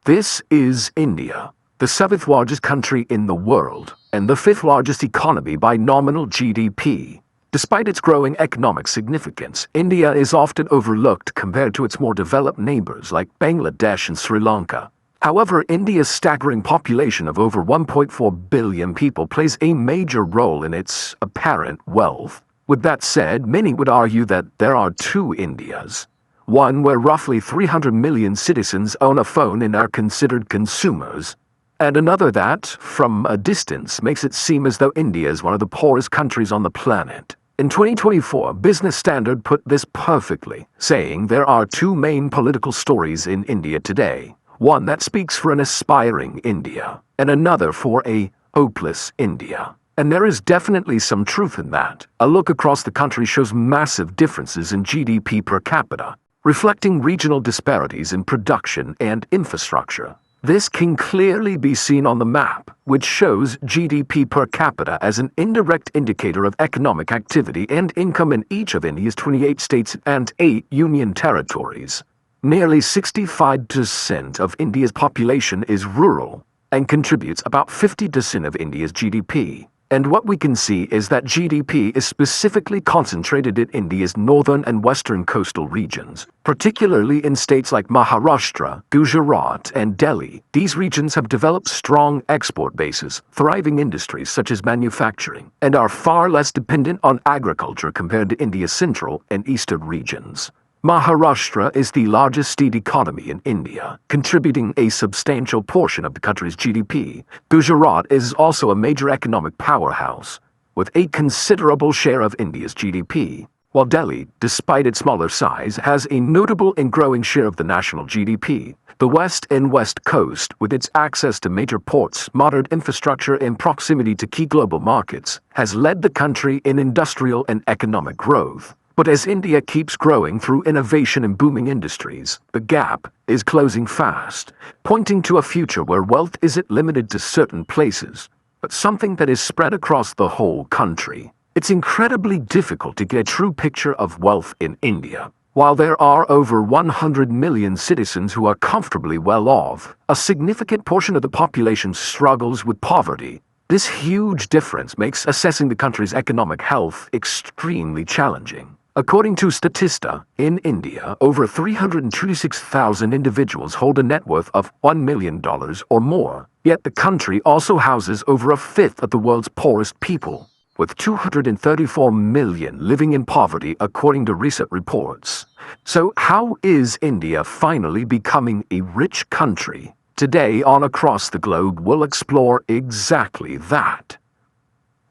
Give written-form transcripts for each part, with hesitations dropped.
This is India, the seventh largest country in the world, and the fifth largest economy by nominal GDP. Despite its growing economic significance, India is often overlooked compared to its more developed neighbors like Bangladesh and Sri Lanka. However, India's staggering population of over 1.4 billion people plays a major role in its apparent wealth. With that said, many would argue that there are two Indias. One where roughly 300 million citizens own a phone and are considered consumers, and another that, from a distance, makes it seem as though India is one of the poorest countries on the planet. In 2024, Business Standard put this perfectly, saying there are two main political stories in India today. One that speaks for an aspiring India, and another for a hopeless India. And there is definitely some truth in that. A look across the country shows massive differences in GDP per capita, reflecting regional disparities in production and infrastructure. This can clearly be seen on the map, which shows GDP per capita as an indirect indicator of economic activity and income in each of India's 28 states and 8 union territories. Nearly 65% of India's population is rural and contributes about 50% of India's GDP. And what we can see is that GDP is specifically concentrated in India's northern and western coastal regions, particularly in states like Maharashtra, Gujarat, and Delhi. These regions have developed strong export bases, thriving industries such as manufacturing, and are far less dependent on agriculture compared to India's central and eastern regions. Maharashtra is the largest state economy in India, contributing a substantial portion of the country's GDP. Gujarat is also a major economic powerhouse, with a considerable share of India's GDP, while Delhi, despite its smaller size, has a notable and growing share of the national GDP. The West and West Coast, with its access to major ports, modern infrastructure, and proximity to key global markets, has led the country in industrial and economic growth. But as India keeps growing through innovation and booming industries, the gap is closing fast, pointing to a future where wealth isn't limited to certain places, but something that is spread across the whole country. It's incredibly difficult to get a true picture of wealth in India. While there are over 100 million citizens who are comfortably well off, a significant portion of the population struggles with poverty. This huge difference makes assessing the country's economic health extremely challenging. According to Statista, in India, over 326,000 individuals hold a net worth of $1 million or more. Yet the country also houses over a fifth of the world's poorest people, with 234 million living in poverty according to recent reports. So how is India finally becoming a rich country? Today on Across the Globe, we'll explore exactly that.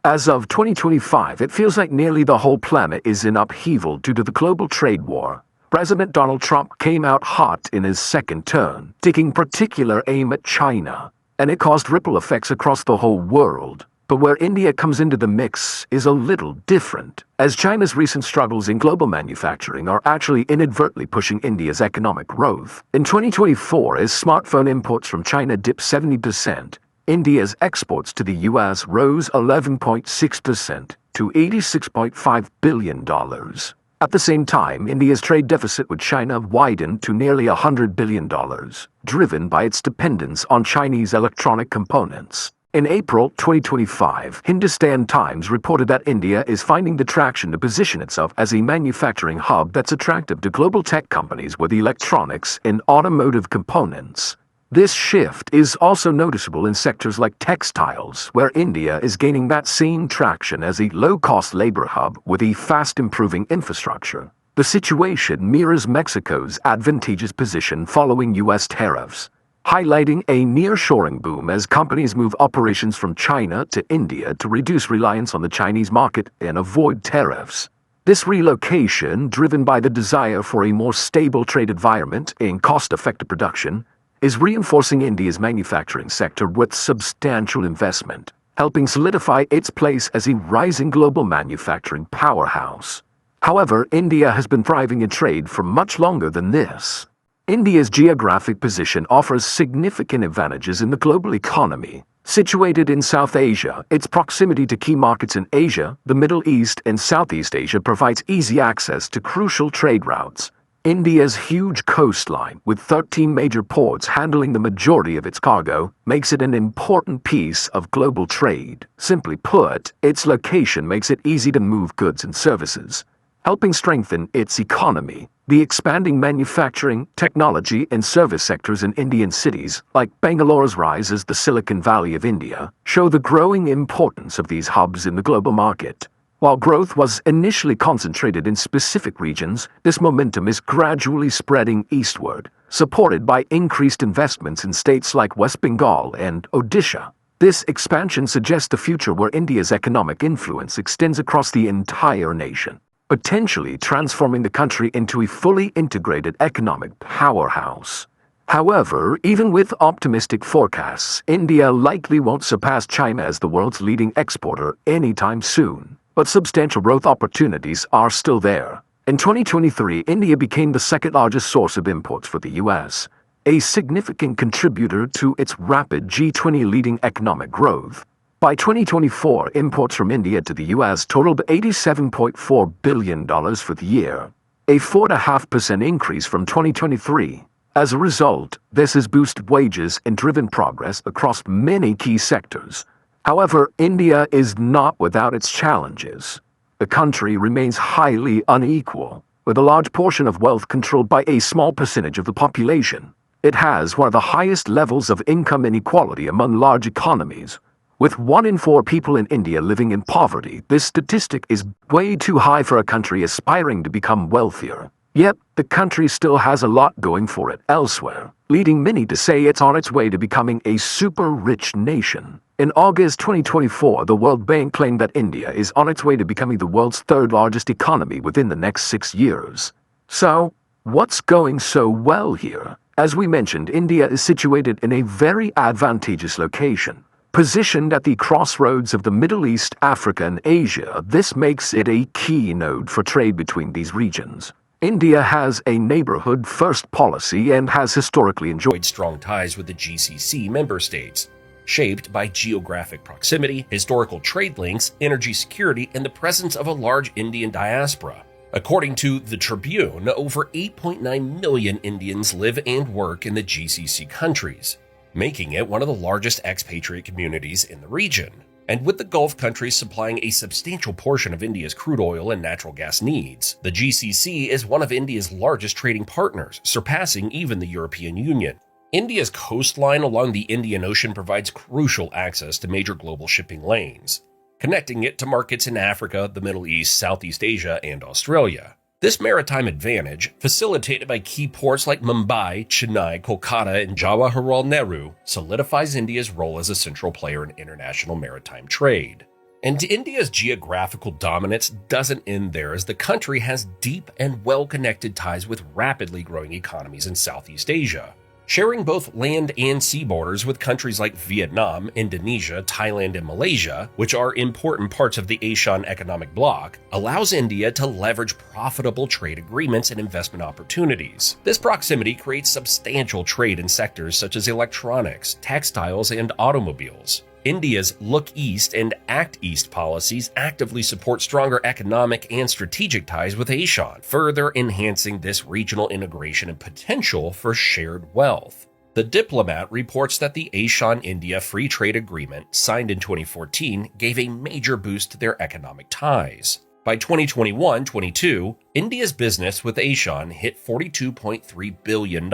As of 2025, it feels like nearly the whole planet is in upheaval due to the global trade war. President Donald Trump came out hot in his second term, taking particular aim at China, and it caused ripple effects across the whole world. But where India comes into the mix is a little different, as China's recent struggles in global manufacturing are actually inadvertently pushing India's economic growth. In 2024, as smartphone imports from China dipped 70%, India's exports to the U.S. rose 11.6% to $86.5 billion. At the same time, India's trade deficit with China widened to nearly $100 billion, driven by its dependence on Chinese electronic components. In April 2025, Hindustan Times reported that India is finding the traction to position itself as a manufacturing hub that's attractive to global tech companies with electronics and automotive components. This shift is also noticeable in sectors like textiles, where India is gaining that same traction as a low-cost labor hub with a fast-improving infrastructure. The situation mirrors Mexico's advantageous position following U.S. tariffs, highlighting a nearshoring boom as companies move operations from China to India to reduce reliance on the Chinese market and avoid tariffs. This relocation, driven by the desire for a more stable trade environment and cost-effective production, is reinforcing India's manufacturing sector with substantial investment, helping solidify its place as a rising global manufacturing powerhouse. However, India has been thriving in trade for much longer than this. India's geographic position offers significant advantages in the global economy. Situated in South Asia, its proximity to key markets in Asia, the Middle East, and Southeast Asia provides easy access to crucial trade routes. India's huge coastline, with 13 major ports handling the majority of its cargo, makes it an important piece of global trade. Simply put, its location makes it easy to move goods and services, helping strengthen its economy. The expanding manufacturing, technology, and service sectors in Indian cities, like Bangalore's rise as the Silicon Valley of India, show the growing importance of these hubs in the global market. While growth was initially concentrated in specific regions, this momentum is gradually spreading eastward, supported by increased investments in states like West Bengal and Odisha. This expansion suggests a future where India's economic influence extends across the entire nation, potentially transforming the country into a fully integrated economic powerhouse. However, even with optimistic forecasts, India likely won't surpass China as the world's leading exporter anytime soon. But substantial growth opportunities are still there. In 2023, India became the second-largest source of imports for the U.S., a significant contributor to its rapid G20 leading economic growth. By 2024, imports from India to the U.S. totaled $87.4 billion for the year, a 4.5% increase from 2023. As a result, this has boosted wages and driven progress across many key sectors. However, India is not without its challenges. The country remains highly unequal, with a large portion of wealth controlled by a small percentage of the population. It has one of the highest levels of income inequality among large economies. With 1 in 4 people in India living in poverty, this statistic is way too high for a country aspiring to become wealthier. Yet, the country still has a lot going for it elsewhere, leading many to say it's on its way to becoming a super-rich nation. In August 2024, the World Bank claimed that India is on its way to becoming the world's third-largest economy within the next 6 years. So, what's going so well here? As we mentioned, India is situated in a very advantageous location. Positioned at the crossroads of the Middle East, Africa, and Asia, this makes it a key node for trade between these regions. India has a neighborhood-first policy and has historically enjoyed strong ties with the GCC member states, shaped by geographic proximity, historical trade links, energy security, and the presence of a large Indian diaspora. According to the Tribune, over 8.9 million Indians live and work in the GCC countries, making it one of the largest expatriate communities in the region. And with the Gulf countries supplying a substantial portion of India's crude oil and natural gas needs, the GCC is one of India's largest trading partners, surpassing even the European Union. India's coastline along the Indian Ocean provides crucial access to major global shipping lanes, connecting it to markets in Africa, the Middle East, Southeast Asia, and Australia. This maritime advantage, facilitated by key ports like Mumbai, Chennai, Kolkata, and Jawaharlal Nehru, solidifies India's role as a central player in international maritime trade. And India's geographical dominance doesn't end there, as the country has deep and well-connected ties with rapidly growing economies in Southeast Asia. Sharing both land and sea borders with countries like Vietnam, Indonesia, Thailand, and Malaysia, which are important parts of the ASEAN economic bloc, allows India to leverage profitable trade agreements and investment opportunities. This proximity creates substantial trade in sectors such as electronics, textiles, and automobiles. India's Look East and Act East policies actively support stronger economic and strategic ties with ASEAN, further enhancing this regional integration and potential for shared wealth. The Diplomat reports that the ASEAN-India Free Trade Agreement, signed in 2014, gave a major boost to their economic ties. By 2021-22, India's business with ASEAN hit $42.3 billion,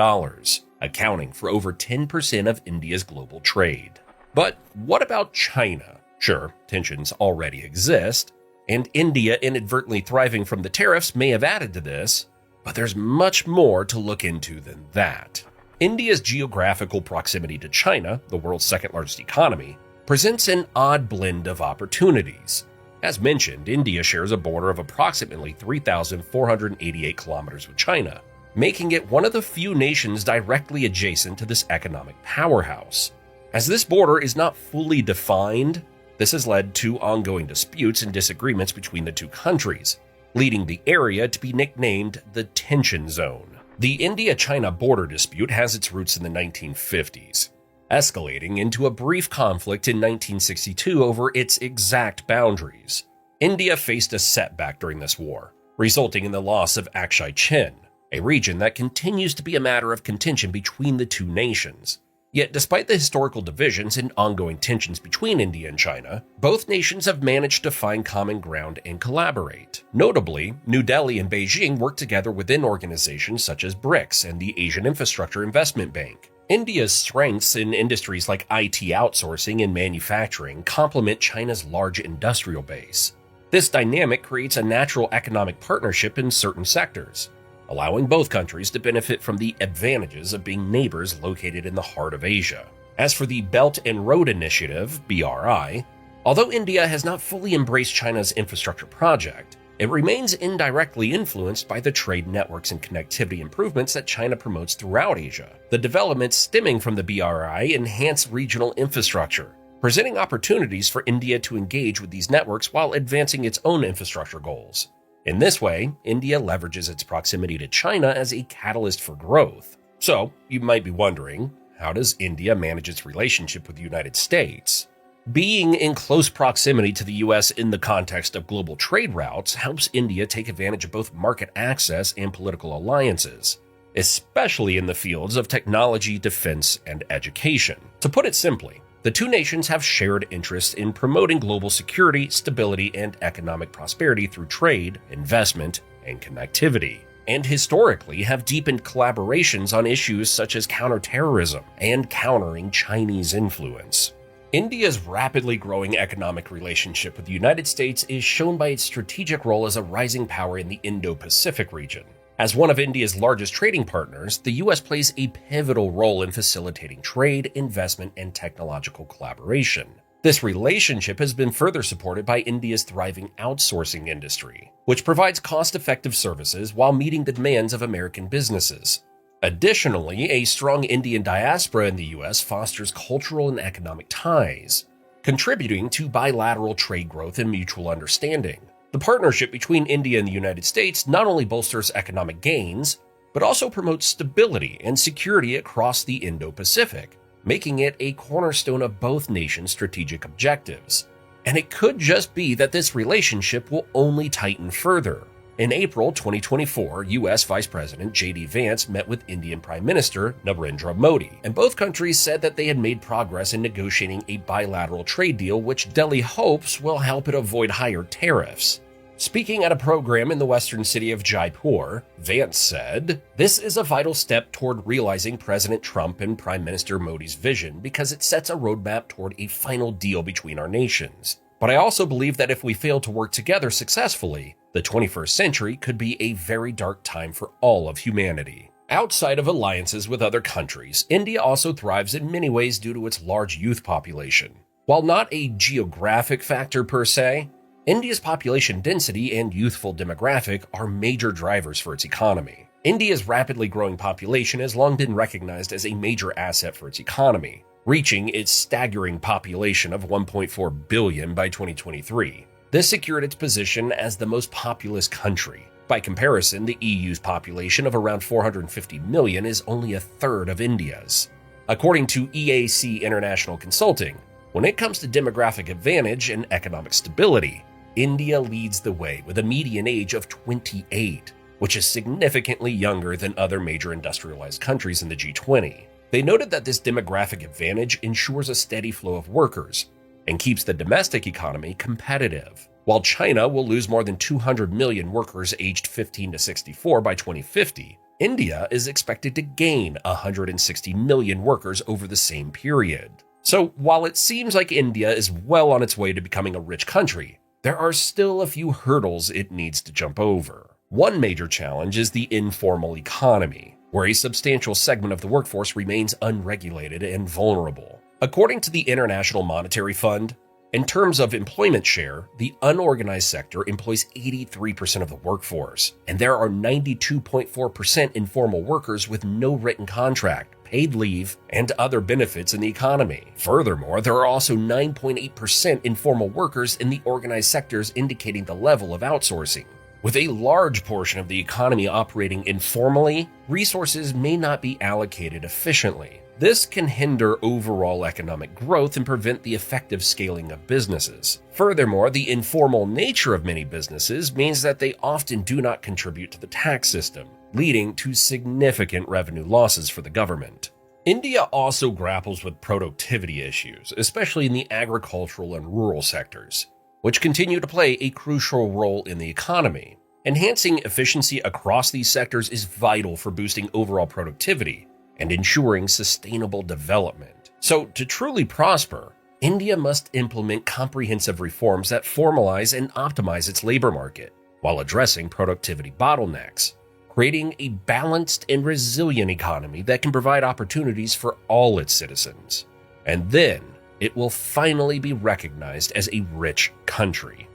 accounting for over 10% of India's global trade. But what about China? Sure, tensions already exist, and India inadvertently thriving from the tariffs may have added to this, but there's much more to look into than that. India's geographical proximity to China, the world's second-largest economy, presents an odd blend of opportunities. As mentioned, India shares a border of approximately 3,488 kilometers with China, making it one of the few nations directly adjacent to this economic powerhouse. As this border is not fully defined, this has led to ongoing disputes and disagreements between the two countries, leading the area to be nicknamed the Tension Zone. The India-China border dispute has its roots in the 1950s, escalating into a brief conflict in 1962 over its exact boundaries. India faced a setback during this war, resulting in the loss of Aksai Chin, a region that continues to be a matter of contention between the two nations. Yet, despite the historical divisions and ongoing tensions between India and China, both nations have managed to find common ground and collaborate. Notably, New Delhi and Beijing work together within organizations such as BRICS and the Asian Infrastructure Investment Bank. India's strengths in industries like IT outsourcing and manufacturing complement China's large industrial base. This dynamic creates a natural economic partnership in certain sectors, allowing both countries to benefit from the advantages of being neighbors located in the heart of Asia. As for the Belt and Road Initiative, BRI, although India has not fully embraced China's infrastructure project, it remains indirectly influenced by the trade networks and connectivity improvements that China promotes throughout Asia. The developments stemming from the BRI enhance regional infrastructure, presenting opportunities for India to engage with these networks while advancing its own infrastructure goals. In this way, India leverages its proximity to China as a catalyst for growth. So, you might be wondering, how does India manage its relationship with the United States? Being in close proximity to the US in the context of global trade routes helps India take advantage of both market access and political alliances, especially in the fields of technology, defense, and education. To put it simply, the two nations have shared interests in promoting global security, stability, and economic prosperity through trade, investment, and connectivity, and historically have deepened collaborations on issues such as counterterrorism and countering Chinese influence. India's rapidly growing economic relationship with the United States is shown by its strategic role as a rising power in the Indo-Pacific region. As one of India's largest trading partners, the US plays a pivotal role in facilitating trade, investment, and technological collaboration. This relationship has been further supported by India's thriving outsourcing industry, which provides cost-effective services while meeting the demands of American businesses. Additionally, a strong Indian diaspora in the US fosters cultural and economic ties, contributing to bilateral trade growth and mutual understanding. The partnership between India and the United States not only bolsters economic gains, but also promotes stability and security across the Indo-Pacific, making it a cornerstone of both nations' strategic objectives. And it could just be that this relationship will only tighten further. In April 2024, US Vice President J.D. Vance met with Indian Prime Minister Narendra Modi, and both countries said that they had made progress in negotiating a bilateral trade deal which Delhi hopes will help it avoid higher tariffs. Speaking at a program in the western city of Jaipur, Vance said, "This is a vital step toward realizing President Trump and Prime Minister Modi's vision because it sets a roadmap toward a final deal between our nations. But I also believe that if we fail to work together successfully, the 21st century could be a very dark time for all of humanity." Outside of alliances with other countries, India also thrives in many ways due to its large youth population. While not a geographic factor per se, India's population density and youthful demographic are major drivers for its economy. India's rapidly growing population has long been recognized as a major asset for its economy, reaching its staggering population of 1.4 billion by 2023. This secured its position as the most populous country. By comparison, the EU's population of around 450 million is only a third of India's. According to EAC International Consulting, when it comes to demographic advantage and economic stability, India leads the way with a median age of 28, which is significantly younger than other major industrialized countries in the G20. They noted that this demographic advantage ensures a steady flow of workers and keeps the domestic economy competitive. While China will lose more than 200 million workers aged 15 to 64 by 2050, India is expected to gain 160 million workers over the same period. So while it seems like India is well on its way to becoming a rich country, there are still a few hurdles it needs to jump over. One major challenge is the informal economy, where a substantial segment of the workforce remains unregulated and vulnerable. According to the International Monetary Fund, in terms of employment share, the unorganized sector employs 83% of the workforce, and there are 92.4% informal workers with no written contract, paid leave, and other benefits in the economy. Furthermore, there are also 9.8% informal workers in the organized sectors, indicating the level of outsourcing. With a large portion of the economy operating informally, resources may not be allocated efficiently. This can hinder overall economic growth and prevent the effective scaling of businesses. Furthermore, the informal nature of many businesses means that they often do not contribute to the tax system, leading to significant revenue losses for the government. India also grapples with productivity issues, especially in the agricultural and rural sectors, which continue to play a crucial role in the economy. Enhancing efficiency across these sectors is vital for boosting overall productivity and ensuring sustainable development. So, to truly prosper, India must implement comprehensive reforms that formalize and optimize its labor market while addressing productivity bottlenecks, creating a balanced and resilient economy that can provide opportunities for all its citizens. And then, it will finally be recognized as a rich country.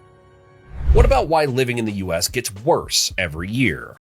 What about why living in the US gets worse every year?